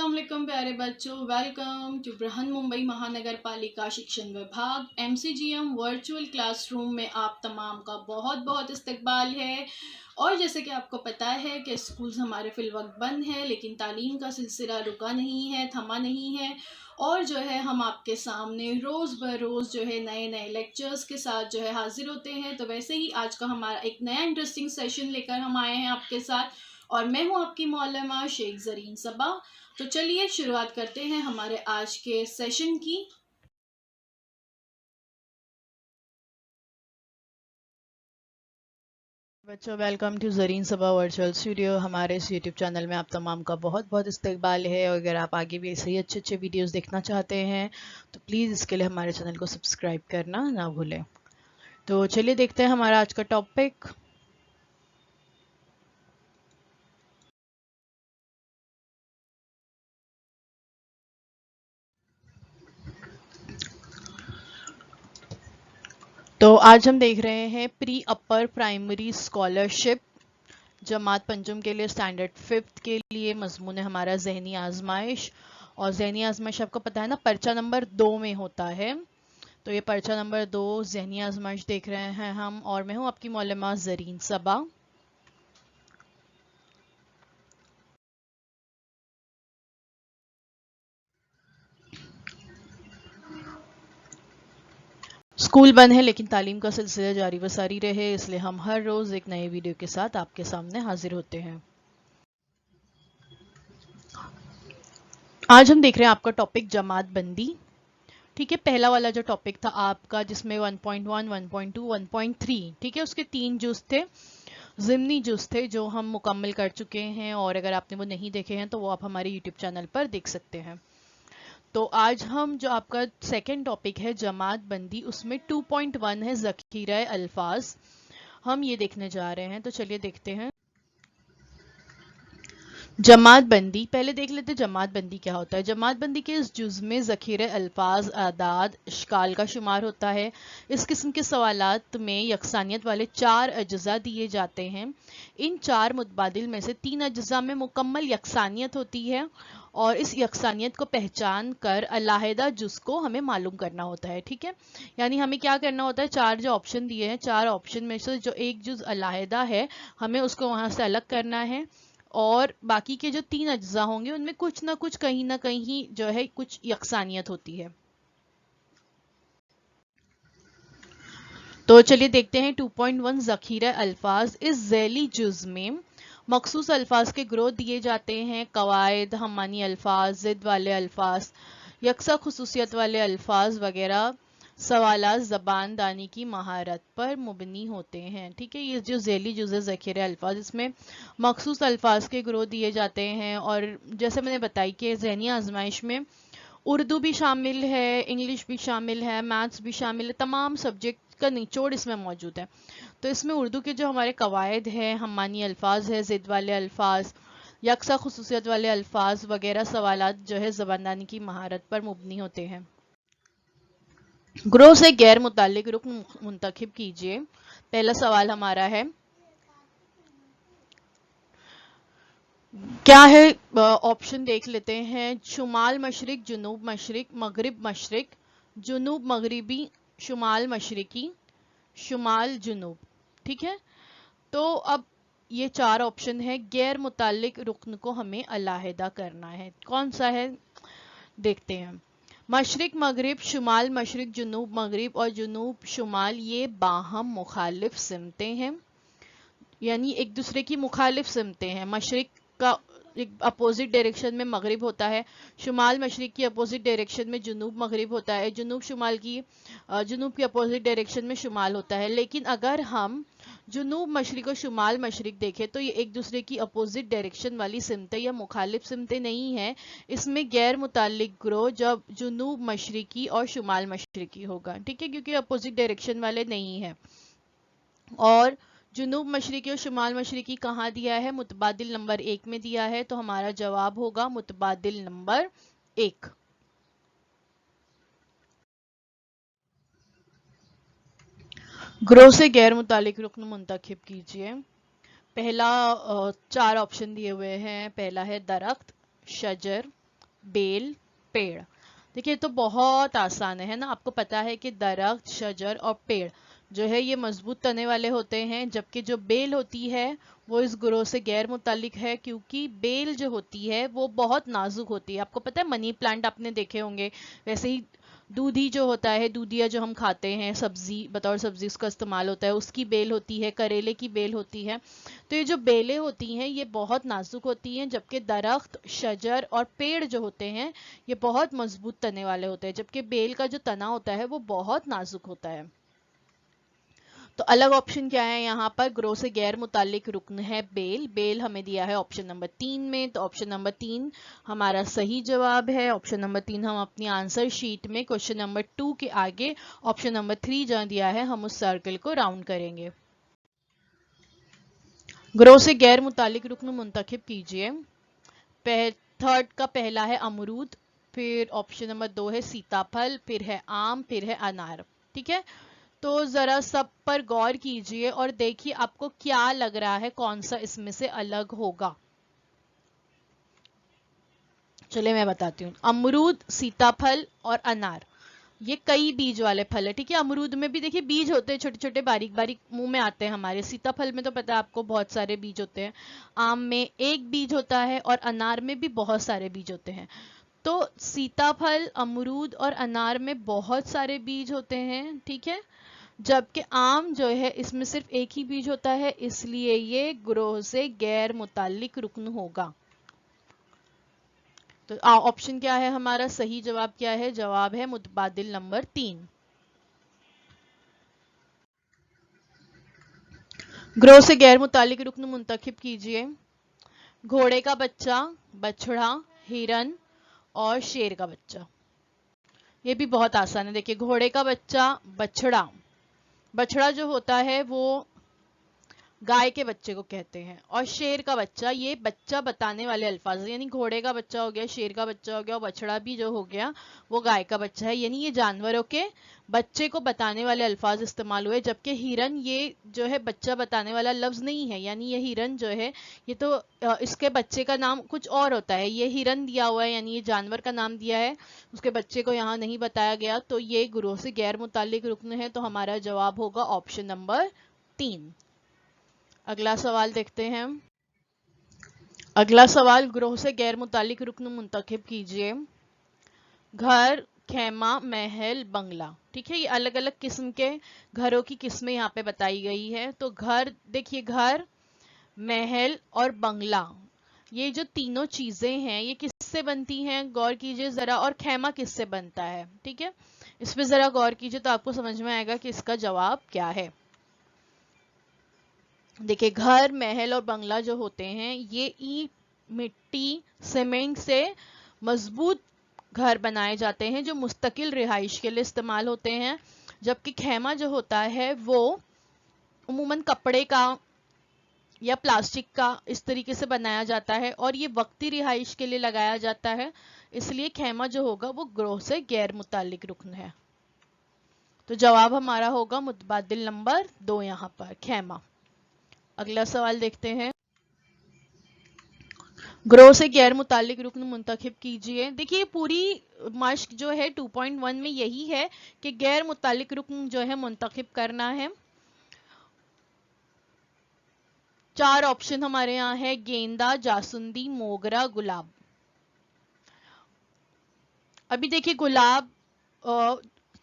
अस्सलाम वालेकुम प्यारे बच्चों, वेलकम टू बृहन मुंबई महानगर पालिका शिक्षण विभाग MCGM वर्चुअल क्लासरूम में आप तमाम का बहुत बहुत इस्तकबाल है। और जैसे कि आपको पता है कि स्कूल्स हमारे फिलवक्त बंद है, लेकिन तालीम का सिलसिला रुका नहीं है, थमा नहीं है। और जो है हम आपके सामने रोज़ बरोज़ जो है नए नए लेक्चर्स के साथ जो है हाजिर होते हैं। तो वैसे ही आज का हमारा एक नया इंटरेस्टिंग सेशन लेकर हम आए हैं आपके साथ, और मैं हूं आपकी मौलमा शेख ज़रीन सबा। तो चलिए शुरुआत करते हैं हमारे आज के सेशन की। बच्चों, welcome to Zareen Saba virtual studio. हमारे इस यूट्यूब चैनल में आप तमाम का बहुत बहुत इस्तकबाल है। और अगर आप आगे भी ऐसे ही अच्छे अच्छे वीडियोस देखना चाहते हैं तो प्लीज़ इसके लिए हमारे चैनल को सब्सक्राइब करना ना भूलें। तो चलिए देखते हैं हमारा आज का टॉपिक। तो आज हम देख रहे हैं प्री अपर प्राइमरी स्कॉलरशिप जमात पंचम के लिए स्टैंडर्ड 5th के लिए मजमून है हमारा ज़हनी आजमाइश। और ज़हनी आजमाइश आपको पता है ना, पर्चा नंबर 2 में होता है। तो ये पर्चा नंबर 2 ज़हनी आजमाइश देख रहे हैं हम, और मैं हूँ आपकी मौलमा ज़रीन सबा। स्कूल बंद है लेकिन तालीम का सिलसिला जारी व सारी रहे, इसलिए हम हर रोज़ एक नए वीडियो के साथ आपके सामने हाजिर होते हैं। आज हम देख रहे हैं आपका टॉपिक जमात बंदी। ठीक है, पहला वाला जो टॉपिक था आपका जिसमें 1.1, 1.2, 1.3, ठीक है, उसके 3 जुज़ थे, ज़िमनी जुज़ थे, जो हम मुकम्मल कर चुके हैं। और अगर आपने वो नहीं देखे हैं तो वो आप हमारे यूट्यूब चैनल पर देख सकते हैं। तो आज हम जो आपका सेकंड टॉपिक है जमात बंदी, उसमें 2.1 है ज़ख़ीरा अल्फाज, हम ये देखने जा रहे हैं। तो चलिए देखते हैं जमात बंदी। पहले देख लेते हैं जमात बंदी क्या होता है। जमात बंदी के इस जुज़ में ज़ख़ीरे अल्फाज, आदाद, इश्काल का शुमार होता है। इस किस्म के सवालात में यकसानियत वाले 4 अज्ज़ा दिए जाते हैं। इन 4 मुतबादिल में से 3 अज्ज़ा में मुकम्मल यकसानियत होती है, और इस यकसानियत को पहचान कर अलहदा जुज़ को हमें मालूम करना होता है। ठीक है, यानी हमें क्या करना होता है, 4 जो ऑप्शन दिए हैं, 4 ऑप्शन में से जो एक जुज़ अलहदा है हमें उसको वहाँ से अलग करना है, और बाकी के जो 3 अज्जा होंगे उनमें कुछ ना कुछ कहीं ना कहीं जो है कुछ यकसानियत होती है। तो चलिए देखते हैं 2.1 ज़ख़ीरा अल्फाज। इस ज़ैली जुज़ में मखसूस अल्फाज के ग्रोथ दिए जाते हैं। कवायद, हमानी अल्फाज, ज़िद वाले अल्फाज, यकसा खुसूसियत वाले अल्फाज वगैरह सवालात ज़बान दानी की महारत पर मुबनी होते हैं। ठीक है, ये जो ज़ैली जुज़ है ज़ख़ीरा अल्फाज, इसमें मखसूस अल्फाज के ग्रोथ दिए जाते हैं। और जैसे मैंने बताई कि ज़हनी आजमाइश में उर्दू भी शामिल है, इंग्लिश भी शामिल है, मैथ्स भी शामिल है, तमाम सब्जेक्ट का निचोड़ इसमें मौजूद है। तो इसमें उर्दू के जो हमारे कवायद हैं, हमानी अल्फाज है, ज़िद वाले अल्फाज, यकसा खुसूसियत वाले अल्फाज वगैरह सवालात जो है ज़बानदानी की महारत पर मुबनी होते हैं। ग्रोह से गैर मुतालिक रुकन मुंतखब कीजिए। पहला सवाल हमारा है, क्या है ऑप्शन देख लेते हैं। शुमाल मशरिक, जुनूब मशरिक, मगरिब मशरिक, जुनूब मगरिबी, शुमाल मशरिकी, शुमाल जुनूब। ठीक है, तो अब ये 4 ऑप्शन है, गैर मुतालिक रुकन को हमें अलहदा करना है। कौन सा है देखते हैं। मशरिक मगरिब, शुमाल मशरिक, जुनूब मगरिब और जुनूब शुमाल, ये बाहम मुखालिफ सिमतें हैं, यानी एक दूसरे की मुखालिफ सिमतें हैं। मशरिक का एक अपोजिट डायरेक्शन में मगरिब होता है, शुमाल मशरिक की अपोजिट डायरेक्शन में जुनूब मगरिब होता है, जुनूब शुमाल की जुनूब की अपोजिट डायरेक्शन में शुमाल होता है। लेकिन अगर हम जुनूब मशरिक और शुमाल मशरिक देखें तो ये एक दूसरे की अपोजिट डायरेक्शन वाली सिमतें या मुखालिफ सिमतें नहीं है। इसमें गैर मुतालिक ग्रोह जब जुनूब मशरिकी और शुमाल मशरिकी होगा। ठीक है, क्योंकि अपोजिट डायरेक्शन वाले नहीं है। और जुनूब मशरिकी और शुमाल मशरिकी कहाँ दिया है, मुतबादिल नंबर 1 में दिया है। तो हमारा जवाब होगा मुतबादिल नंबर 1। ग्रोह से गैर मुतालिक रुकन मुंतखब कीजिए। पहला 4 ऑप्शन दिए हुए हैं। पहला है दरख्त, शजर, बेल, पेड़। देखिए तो बहुत आसान है ना, आपको पता है कि दरख्त, शजर और पेड़ जो है ये मजबूत तने वाले होते हैं, जबकि जो बेल होती है वो इस ग्रोह से गैर मुतालिक है, क्योंकि बेल जो होती है वो बहुत नाजुक होती है। आपको पता है मनी प्लांट आपने देखे होंगे, वैसे ही दूधी जो होता है, दूधिया जो हम खाते हैं सब्जी, बतौर सब्जी उसका इस्तेमाल होता है, उसकी बेल होती है, करेले की बेल होती है। तो ये जो बेलें होती हैं ये बहुत नाजुक होती हैं, जबकि दरख्त, शजर और पेड़ जो होते हैं ये बहुत मजबूत तने वाले होते हैं, जबकि बेल का जो तना होता है वो बहुत नाजुक होता है। तो अलग ऑप्शन क्या है यहाँ पर, ग्रो से गैर मुतालिक रुकन है बेल। बेल हमें दिया है ऑप्शन नंबर 3 में, तो ऑप्शन नंबर 3 हमारा सही जवाब है। ऑप्शन नंबर 3 हम अपनी आंसर शीट में क्वेश्चन नंबर 2 के आगे ऑप्शन नंबर 3 जहाँ दिया है हम उस सर्कल को राउंड करेंगे। ग्रो से गैर मुतालिक रुकन मुंतखब कीजिए। थर्ड का पहला है अमरूद, फिर ऑप्शन नंबर 2 है सीताफल, फिर है आम, फिर है अनार। ठीक है, तो जरा सब पर गौर कीजिए और देखिए आपको क्या लग रहा है कौन सा इसमें से अलग होगा। चलिए मैं बताती हूँ। अमरूद, सीताफल और अनार ये कई बीज वाले फल है। ठीक है, अमरूद में भी देखिए बीज होते हैं, छोटे छोटे बारीक बारीक मुंह में आते हैं हमारे। सीताफल में तो पता है आपको बहुत सारे बीज होते हैं। आम में एक बीज होता है और अनार में भी बहुत सारे बीज होते हैं। तो सीताफल, अमरूद और अनार में बहुत सारे बीज होते हैं। ठीक है, जबकि आम जो है इसमें सिर्फ एक ही बीज होता है, इसलिए ये ग्रोह से गैर मुतालिक रुकन होगा। तो ऑप्शन क्या है हमारा, सही जवाब क्या है, जवाब है मुतबादिल नंबर 3। ग्रोह से गैर मुतालिक रुकन मुंतखब कीजिए। घोड़े का बच्चा, बछड़ा, हिरन और शेर का बच्चा। ये भी बहुत आसान है। देखिए घोड़े का बच्चा, बछड़ा, बछड़ा जो होता है वो गाय के बच्चे को कहते हैं, और शेर का बच्चा ये बच्चा बताने वाले अल्फाज, यानी घोड़े का बच्चा हो गया, शेर का बच्चा हो गया, और बछड़ा भी जो हो गया वो गाय का बच्चा है, यानी ये जानवरों के बच्चे को बताने वाले अल्फाज इस्तेमाल हुए। जबकि हिरन ये जो है बच्चा बताने वाला लफ्ज नहीं है, यानी ये हिरन जो है ये तो इसके बच्चे का नाम कुछ और होता है। ये हिरन दिया हुआ है, यानी ये जानवर का नाम दिया है, उसके बच्चे को यहाँ नहीं बताया गया, तो ये ग्रोह से गैर मुतालिक रुकन है। तो हमारा जवाब होगा ऑप्शन नंबर 3। अगला सवाल देखते हैं। अगला सवाल, ग्रोह से गैर मुतालिक रुकन मुंतखब कीजिए। घर, खेमा, महल, बंगला। ठीक है, ये अलग अलग किस्म के घरों की किस्में यहाँ पे बताई गई है। तो घर, देखिए घर, महल और बंगला ये जो तीनों चीजें हैं ये किससे बनती हैं, गौर कीजिए जरा। और खेमा किससे बनता है, ठीक है, इस पे जरा गौर कीजिए तो आपको समझ में आएगा कि इसका जवाब क्या है। देखिए घर, महल और बंगला जो होते हैं ये ईंट, मिट्टी, सीमेंट से मजबूत घर बनाए जाते हैं जो मुस्तकिल रिहाइश के लिए इस्तेमाल होते हैं। जबकि खेमा जो होता है वो उम्मूमन कपड़े का या प्लास्टिक का इस तरीके से बनाया जाता है और ये वक्ती रिहाइश के लिए लगाया जाता है, इसलिए खेमा जो होगा वो ग्रोह से गैर मुतालिक रुकन है। तो जवाब हमारा होगा मुतबादिल नंबर 2 यहाँ पर, खेमा। अगला सवाल देखते हैं। ग्रोह से गैर मुतालिक रुकन मुंतखब कीजिए। देखिए पूरी मश्क जो है 2.1 में यही है कि गैर मुतालिक रुकन जो है मुंतखब करना है। 4 ऑप्शन हमारे यहाँ है, गेंदा, जासुंदी, मोगरा, गुलाब। अभी देखिए गुलाब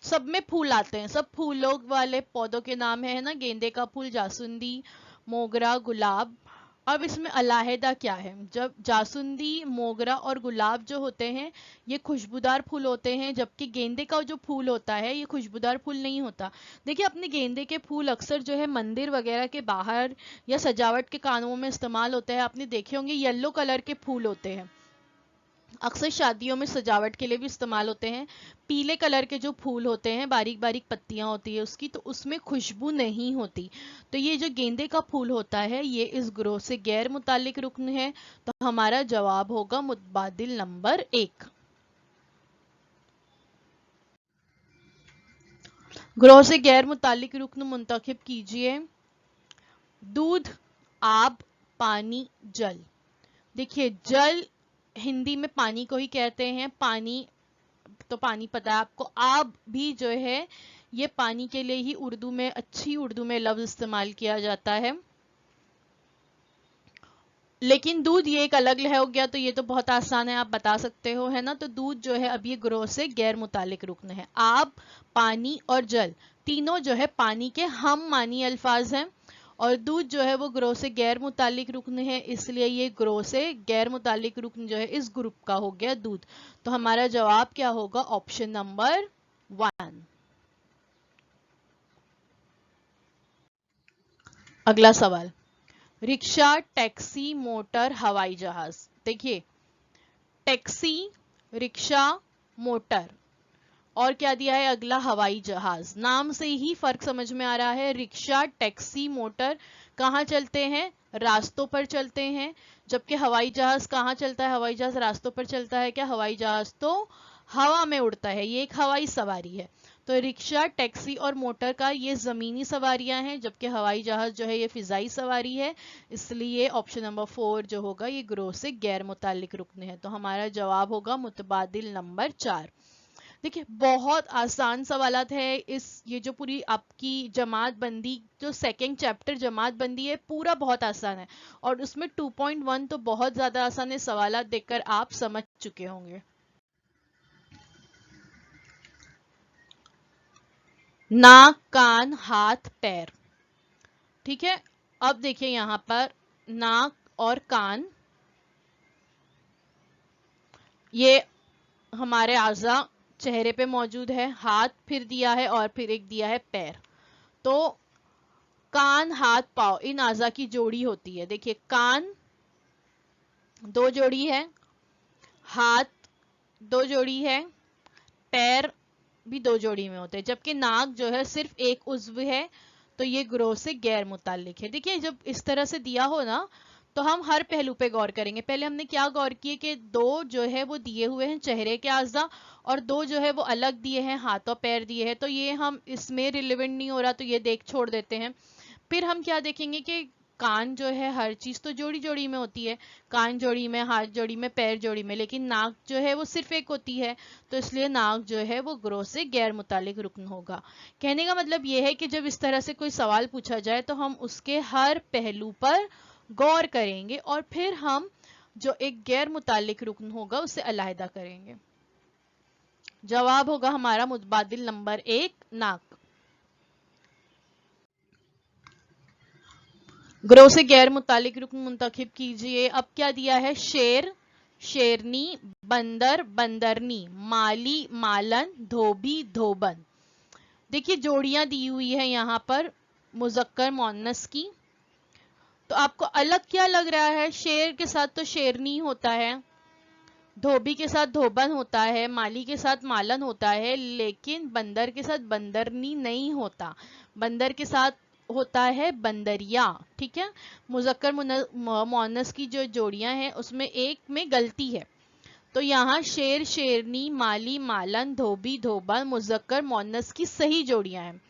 सब में फूल आते हैं, सब फूलों वाले पौधों के नाम है ना, गेंदे का फूल, जासुंदी, मोगरा, गुलाब। अब इसमें अलाहिदा क्या है, जब जासुंदी, मोगरा और गुलाब जो होते हैं ये खुशबूदार फूल होते हैं, जबकि गेंदे का जो फूल होता है ये खुशबूदार फूल नहीं होता। देखिए अपने गेंदे के फूल अक्सर जो है मंदिर वगैरह के बाहर या सजावट के कामों में इस्तेमाल होते हैं। आपने देखे होंगे येलो कलर के फूल होते हैं, अक्सर शादियों में सजावट के लिए भी इस्तेमाल होते हैं। पीले कलर के जो फूल होते हैं, बारीक बारीक पत्तियां होती है उसकी, तो उसमें खुशबू नहीं होती। तो ये जो गेंदे का फूल होता है ये इस ग्रोह से गैर मुतालिक रुकन है। तो हमारा जवाब होगा मुतबादिल नंबर 1। ग्रोह से गैर मुतालिक रुकन मुंतखब कीजिए। दूध, आब, पानी, जल। देखिए जल हिंदी में पानी को ही कहते हैं, पानी तो पानी पता है आपको। आब भी जो है ये पानी के लिए ही उर्दू में, अच्छी उर्दू में लफ्ज इस्तेमाल किया जाता है। लेकिन दूध ये एक अलग हो गया, तो ये तो बहुत आसान है, आप बता सकते हो, है ना। तो दूध जो है अब ये ग्रोह से गैर मुतालिक रुकन है। आब, पानी और जल तीनों जो है पानी के हम मानी अल्फाज हैं, और दूध जो है वो ग्रोह से गैर मुतालिक रुकन है, इसलिए ये ग्रोह से गैर मुतालिक रुकन जो है इस ग्रुप का हो गया दूध। तो हमारा जवाब क्या होगा? Option number 1। अगला सवाल, रिक्शा, टैक्सी, मोटर, हवाई जहाज। देखिए, टैक्सी, रिक्शा, मोटर, और क्या दिया है अगला? हवाई जहाज। नाम से ही फर्क समझ में आ रहा है। रिक्शा, टैक्सी, मोटर कहाँ चलते हैं? रास्तों पर चलते हैं। जबकि हवाई जहाज कहाँ चलता है? हवाई जहाज रास्तों पर चलता है क्या? हवाई जहाज तो हवा में उड़ता है, ये एक हवाई सवारी है। तो रिक्शा, टैक्सी और मोटर का ये जमीनी सवारियां हैं, जबकि हवाई जहाज जो है ये फिजाई सवारी है। इसलिए ऑप्शन नंबर 4 जो होगा ये ग्रोह से गैर मुतालिक रुकन है। तो हमारा जवाब होगा मुतबादिल नंबर 4। देखिए, बहुत आसान सवालात है। ये जो पूरी आपकी जमात बंदी, जो सेकंड चैप्टर जमात बंदी है, पूरा बहुत आसान है, और उसमें 2.1 तो बहुत ज्यादा आसान है। सवालात देखकर आप समझ चुके होंगे। नाक, कान, हाथ, पैर। ठीक है, अब देखिए यहां पर नाक और कान, ये हमारे आज़ा चेहरे पे मौजूद है। हाथ फिर दिया है, और फिर एक दिया है पैर। तो कान, हाथ, पाँव इन आज़ा की जोड़ी होती है। देखिए, कान 2 जोड़ी है, हाथ 2 जोड़ी है, पैर भी 2 जोड़ी में होते हैं। जबकि नाक जो है सिर्फ एक उज्व है, तो ये ग्रोह से गैर मुतालिक है। देखिए, जब इस तरह से दिया हो ना, तो हम हर पहलू पे गौर करेंगे। पहले हमने क्या गौर किए कि 2 जो है वो दिए हुए हैं चेहरे के आज़ा, और 2 जो है वो अलग दिए हैं, हाथ और पैर दिए हैं, तो ये हम इसमें रिलेवेंट नहीं हो रहा, तो ये देख छोड़ देते हैं। फिर हम क्या देखेंगे कि कान जो है, हर चीज तो जोड़ी जोड़ी में होती है, कान जोड़ी में, हाथ जोड़ी में, पैर जोड़ी में, लेकिन नाक जो है वो सिर्फ एक होती है, तो इसलिए नाक जो है वो ग्रोह से गैर मुतालिक रुकन होगा। कहने का मतलब ये है कि जब इस तरह से कोई सवाल पूछा जाए तो हम उसके हर पहलू पर गौर करेंगे, और फिर हम जो एक गैर मुतालिक रुकन होगा उसे अलहदा करेंगे। जवाब होगा हमारा मुतबादिल नंबर 1, नाक। ग्रोह से गैर मुतालिक रुकन मुंतखब कीजिए। अब क्या दिया है? शेर, शेरनी, बंदर, बंदरनी, माली, मालन, धोबी, धोबन। देखिए, जोड़ियां दी हुई है यहाँ पर मुजक्कर मुअन्नस की। तो आपको अलग क्या लग रहा है? शेर के साथ तो शेरनी होता है, धोबी के साथ धोबन होता है, माली के साथ मालन होता है, लेकिन बंदर के साथ बंदरनी नहीं होता। बंदर के साथ होता है बंदरिया। ठीक है, मुजक्कर मुअन्नस की जो जोड़ियां हैं उसमें एक में गलती है। तो यहाँ शेर, शेरनी, माली, मालन, धोबी, धोबन मुजक्कर मुअन्नस की सही जोड़ियां हैं,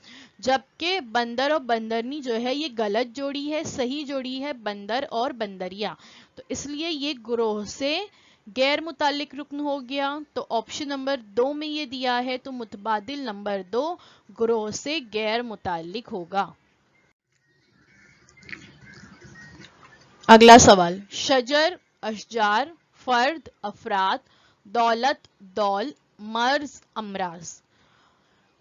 जबकि बंदर और बंदरनी जो है ये गलत जोड़ी है। सही जोड़ी है बंदर और बंदरिया। तो इसलिए ये ग्रोह से गैर मुतालिक रुकन हो गया। तो ऑप्शन नंबर 2 में ये दिया है, तो मुतबादिल नंबर 2 ग्रोह से गैर मुतालिक होगा। अगला सवाल, शजर, अशजार, फर्द, अफराद, दौलत, दौल, मर्ज, अमराज।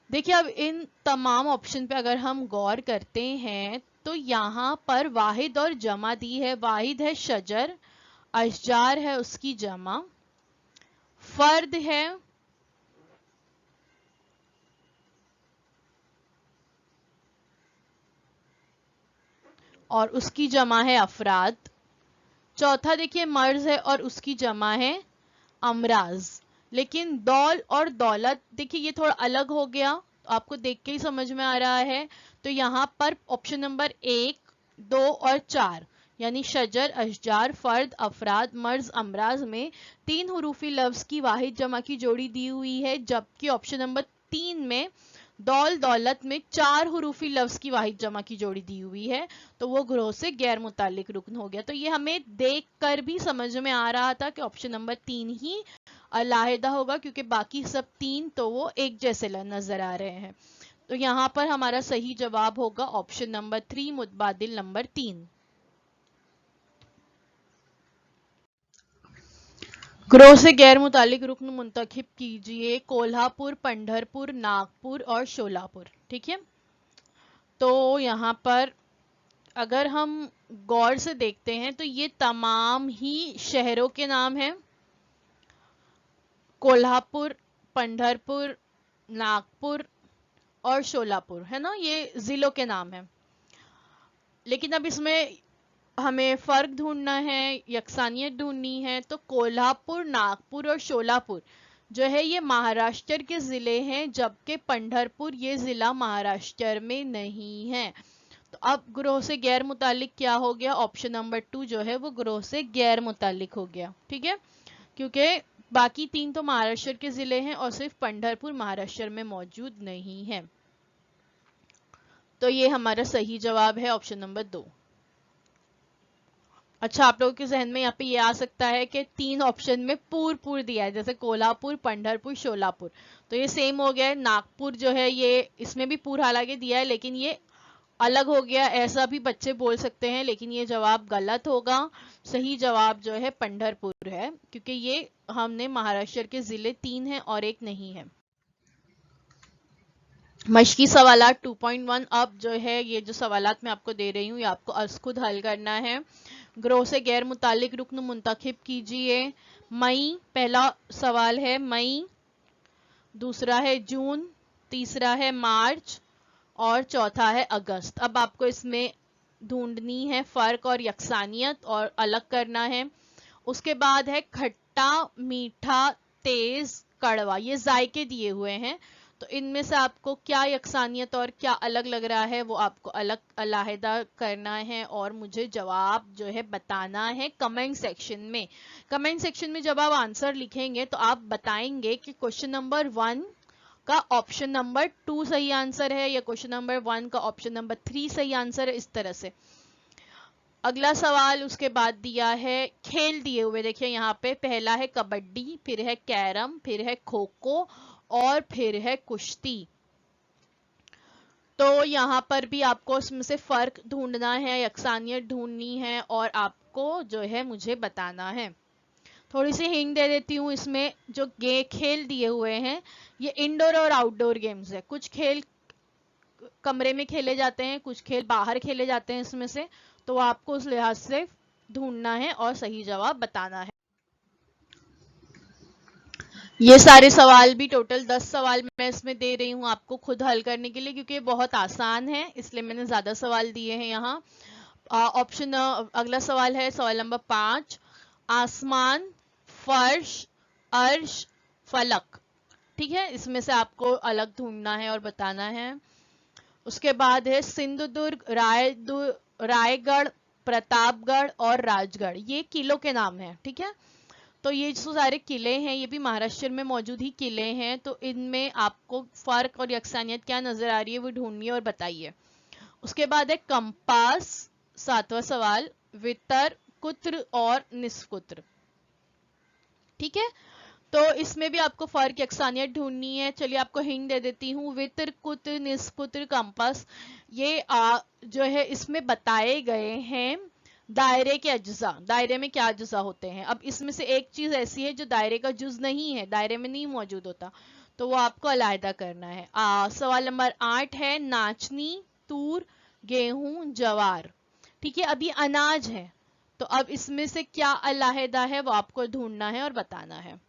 देखिए, अब इन तमाम ऑप्शन पे अगर हम गौर करते हैं तो यहाँ पर वाहिद और जमा दी है। वाहिद है शजर, अशजार है उसकी जमा, फर्द है और उसकी जमा है अफराद। चौथा देखिए मर्ज है और उसकी जमा है अमराज। लेकिन दौल और दौलत देखिए ये थोड़ा अलग हो गया, तो आपको देख के ही समझ में आ रहा है। तो यहाँ पर ऑप्शन नंबर 1, 2 और 4 यानी शजर, अशजार, फर्द, अफराद, मर्ज, अमराज में 3 हरूफी लफ्ज की वाहिद जमा की जोड़ी दी हुई है, जबकि ऑप्शन नंबर 3 में दौल दौलत में 4 हुरूफी लफ्ज की वाहिद जमा की जोड़ी दी हुई है, तो वो ग्रोह से गैर मुतालिक रुकन हो गया। तो ये हमें देख कर भी समझ में आ रहा था कि ऑप्शन नंबर 3 ही अलहदा होगा, क्योंकि बाकी सब 3 तो वो एक जैसे नजर आ रहे हैं। तो यहाँ पर हमारा सही जवाब होगा ऑप्शन नंबर 3, मुतबादिल नंबर 3। ग्रोह से गैर मुतालिक रुकन मुंतखब कीजिए कोल्हापुर, पंढरपुर, नागपुर और शोलापुर। ठीक है, तो यहाँ पर अगर हम गौर से देखते हैं तो ये तमाम ही शहरों के नाम हैं। कोल्हापुर, पंढरपुर, नागपुर और शोलापुर, है ना, ये जिलों के नाम हैं। लेकिन अब इसमें हमें फर्क ढूंढना है, यकसानियत ढूंढनी है। तो कोल्हापुर, नागपुर और शोलापुर जो है ये महाराष्ट्र के जिले हैं, जबकि पंढरपुर ये जिला महाराष्ट्र में नहीं है। तो अब ग्रोह से गैर मुतालिक क्या हो गया, ऑप्शन नंबर 2 जो है वो ग्रोह से गैर मुतालिक हो गया। ठीक है, क्योंकि बाकी 3 तो महाराष्ट्र के जिले हैं और सिर्फ पंढरपुर महाराष्ट्र में मौजूद नहीं है। तो ये हमारा सही जवाब है ऑप्शन नंबर 2। अच्छा, आप लोगों के जहन में यहाँ पे ये आ सकता है कि 3 ऑप्शन में पूर दिया है, जैसे कोल्हापुर, पंढरपुर, शोलापुर, तो ये सेम हो गया है। नागपुर जो है ये इसमें भी पूर हालांकि दिया है लेकिन ये अलग हो गया, ऐसा भी बच्चे बोल सकते हैं, लेकिन ये जवाब गलत होगा। सही जवाब जो है पंढरपुर है, क्योंकि ये हमने महाराष्ट्र के जिले 3 हैं और एक नहीं है। मशकी सवालात 2.1 अब जो है ये जो सवालात मैं आपको दे रही हूँ ये आपको आज खुद हल करना है। ग्रोह से गैर मुतालिक रुकन मुंतखब कीजिए। मई, पहला सवाल है मई, दूसरा है जून, तीसरा है मार्च और चौथा है अगस्त। अब आपको इसमें ढूंढनी है फर्क और यकसानियत और अलग करना है। उसके बाद है खट्टा, मीठा, तेज, कड़वा, ये जायके दिए हुए हैं, तो इनमें से आपको क्या यकसानियत और क्या अलग लग रहा है वो आपको अलग अलहदा करना है और मुझे जवाब जो है बताना है कमेंट सेक्शन में। कमेंट सेक्शन में जब आप आंसर लिखेंगे तो आप बताएंगे कि क्वेश्चन नंबर 1 का ऑप्शन नंबर 2 सही आंसर है या क्वेश्चन नंबर 1 का ऑप्शन नंबर 3 सही आंसर है, इस तरह से। अगला सवाल उसके बाद दिया है खेल दिए हुए, देखिए यहाँ पे पहला है कबड्डी, फिर है कैरम, फिर है खो खो और फिर है कुश्ती। तो यहाँ पर भी आपको इसमें से फर्क ढूंढना है, यकसानियत ढूंढनी है और आपको जो है मुझे बताना है। थोड़ी सी हिंट दे देती हूँ, इसमें जो खेल दिए हुए हैं ये इंडोर और आउटडोर गेम्स है। कुछ खेल कमरे में खेले जाते हैं, कुछ खेल बाहर खेले जाते हैं इसमें से, तो आपको उस लिहाज से ढूंढना है और सही जवाब बताना है। ये सारे सवाल भी टोटल 10 सवाल मैं इसमें दे रही हूँ आपको खुद हल करने के लिए, क्योंकि बहुत आसान है इसलिए मैंने ज्यादा सवाल दिए हैं यहाँ। ऑप्शन अगला सवाल है सवाल नंबर 5, आसमान, फर्श, अर्श, फलक। ठीक है, इसमें से आपको अलग ढूंढना है और बताना है। उसके बाद है सिंधुदुर्ग, रायगढ़, प्रतापगढ़ और राजगढ़, ये किलों के नाम है। ठीक है, तो ये जो सारे किले हैं ये भी महाराष्ट्र में मौजूद ही किले हैं, तो इनमें आपको फर्क और यकसानियत क्या नजर आ रही है वो ढूंढिए और बताइए। उसके बाद है कंपास, 7वां सवाल, वितर, कुत्र और निस्कुत्र। ठीक है, तो इसमें भी आपको फर्क यकसानियत ढूंढनी है। चलिए आपको हिंट दे देती हूँ, वितर, कुत्र, निस्कुत्र, कंपास, ये जो है इसमें बताए गए हैं दायरे के अज्जा। दायरे में क्या अज्जा होते हैं, अब इसमें से एक चीज ऐसी है जो दायरे का जुज नहीं है, दायरे में नहीं मौजूद होता, तो वो आपको अलहदा करना है। सवाल नंबर 8 है नाचनी, तूर, गेहूं, जवार। ठीक है, अब ये अनाज है, तो अब इसमें से क्या अलहदा है वो आपको ढूंढना है और बताना है।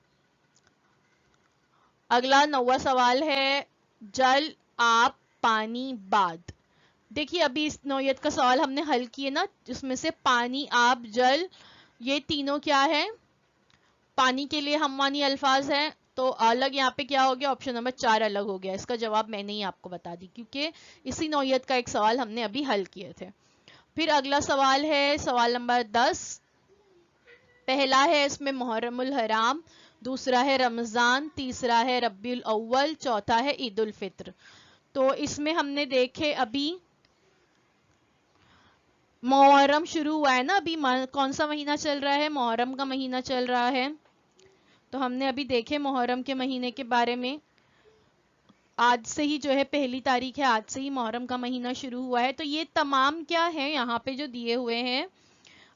अगला 9वां सवाल है जल, आप, पानी, बाद। देखिए अभी इस नौयत का सवाल हमने हल किए ना, जिसमें से पानी, आप, जल, ये तीनों क्या है, पानी के लिए हम मानी अल्फाज है, तो अलग यहाँ पे क्या हो गया, ऑप्शन नंबर 4 अलग हो गया। इसका जवाब मैंने ही आपको बता दी क्योंकि इसी नौयत का एक सवाल हमने अभी हल किए थे। फिर अगला सवाल है सवाल नंबर 10, पहला है इसमें मुहर्रमुल हराम, दूसरा है रमजान, तीसरा है रब्बीउल अव्वल, चौथा है ईद उल फित्र। تو اس میں ہم نے دیکھے ابھی محرم شروع ہوا ہے نا, ابھی کون سا مہینہ چل رہا ہے؟ محرم کا مہینہ چل رہا ہے. تو ہم نے ابھی دیکھے محرم کے مہینے کے بارے میں. آج سے ہی جو ہے 1 تاریخ ہے, آج سے ہی محرم کا مہینہ شروع ہوا ہے. تو یہ تمام کیا ہے یہاں پہ جو دیے ہوئے ہیں,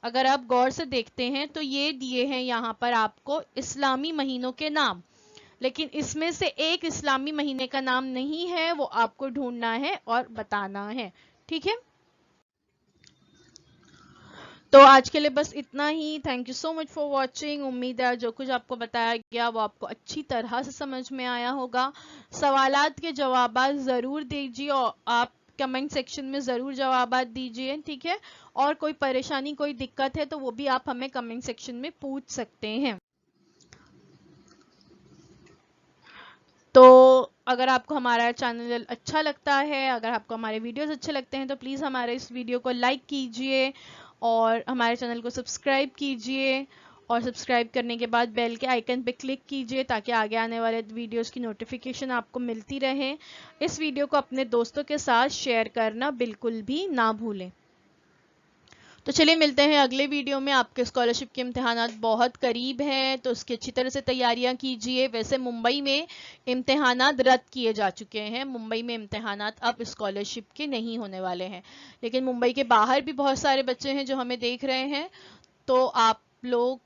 اگر آپ غور سے دیکھتے ہیں تو یہ دیے ہیں یہاں پر آپ کو اسلامی مہینوں کے نام, لیکن اس میں سے ایک اسلامی مہینے کا نام نہیں ہے, وہ آپ کو ڈھونڈنا ہے اور بتانا ہے. ٹھیک ہے, تو آج کے لیے بس اتنا ہی. Thank you so much for watching. امید ہے جو کچھ آپ کو بتایا گیا وہ آپ کو اچھی طرح سے سمجھ میں آیا ہوگا. سوالات کے جوابات ضرور دیجیے, اور آپ کمنٹ سیکشن میں ضرور جوابات دیجیے. ٹھیک ہے, اور کوئی پریشانی کوئی دقت ہے تو وہ بھی آپ ہمیں کمنٹ سیکشن میں پوچھ سکتے ہیں. تو اگر آپ کو ہمارا چینل اچھا لگتا ہے, اگر آپ کو ہمارے ویڈیوز اچھے لگتے ہیں تو پلیز ہمارے اس ویڈیو کو لائک کیجئے اور ہمارے چینل کو سبسکرائب کیجئے, اور سبسکرائب کرنے کے بعد بیل کے آئیکن پہ کلک کیجئے تاکہ آگے آنے والے ویڈیوز کی نوٹیفیکیشن آپ کو ملتی رہے. اس ویڈیو کو اپنے دوستوں کے ساتھ شیئر کرنا بالکل بھی نہ بھولیں. تو چلیے ملتے ہیں اگلے ویڈیو میں. آپ کے اسکالرشپ کے امتحانات بہت قریب ہیں تو اس کی اچھی طرح سے تیاریاں کیجیے. ویسے ممبئی میں امتحانات رد کیے جا چکے ہیں, ممبئی میں امتحانات اب اسکالرشپ کے نہیں ہونے والے ہیں, لیکن ممبئی کے باہر بھی بہت سارے بچے ہیں جو ہمیں دیکھ رہے ہیں. تو آپ لوگ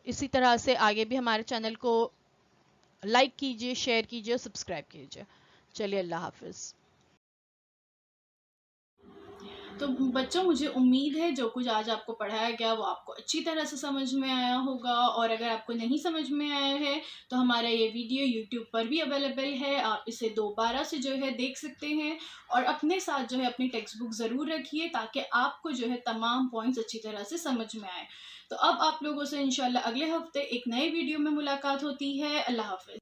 اسی طرح سے آگے بھی ہمارے چینل کو لائک کیجیے, شیئر کیجیے, سبسکرائب کیجیے. چلیے اللہ حافظ. تو بچوں مجھے امید ہے جو کچھ آج آپ کو پڑھایا گیا وہ آپ کو اچھی طرح سے سمجھ میں آیا ہوگا, اور اگر آپ کو نہیں سمجھ میں آیا ہے تو ہمارا یہ ویڈیو یوٹیوب پر بھی اویلیبل ہے, آپ اسے دوبارہ سے جو ہے دیکھ سکتے ہیں, اور اپنے ساتھ جو ہے اپنی ٹیکسٹ بک ضرور رکھیے تاکہ آپ کو جو ہے تمام پوائنٹس اچھی طرح سے سمجھ میں آئے. تو اب آپ لوگوں سے انشاءاللہ اگلے ہفتے ایک نئے ویڈیو میں ملاقات ہوتی ہے. اللہ حافظ.